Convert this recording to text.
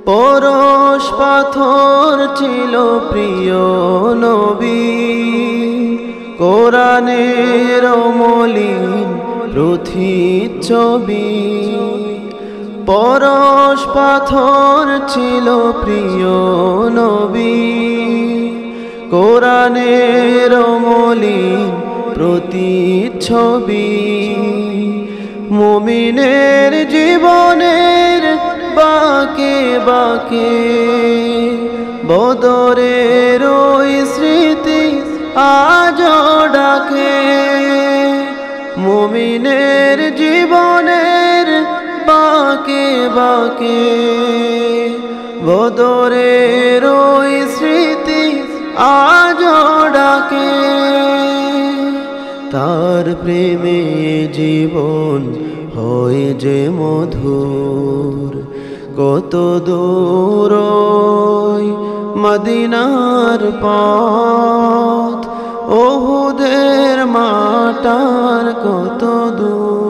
পরশ পাথর ছিল প্রিয় নবী, কোরআনের মলিন প্রতিচ্ছবি। পরশ পাথর ছিল প্রিয় নবী, কোরআনের মলিন প্রতিচ্ছবি। মুমিনের জীবনের বাঁকে বাঁকে বদরের ওই স্মৃতি আজও ডাকে। মুমিনের জীবনের বাঁকে বাঁকে বদরের ওই স্মৃতি আজও ডাকে। তার প্রেমে জীবন হয় যে মধুর, কত দূর মদিনার পথ, ওহুদের মাটার কত দূর।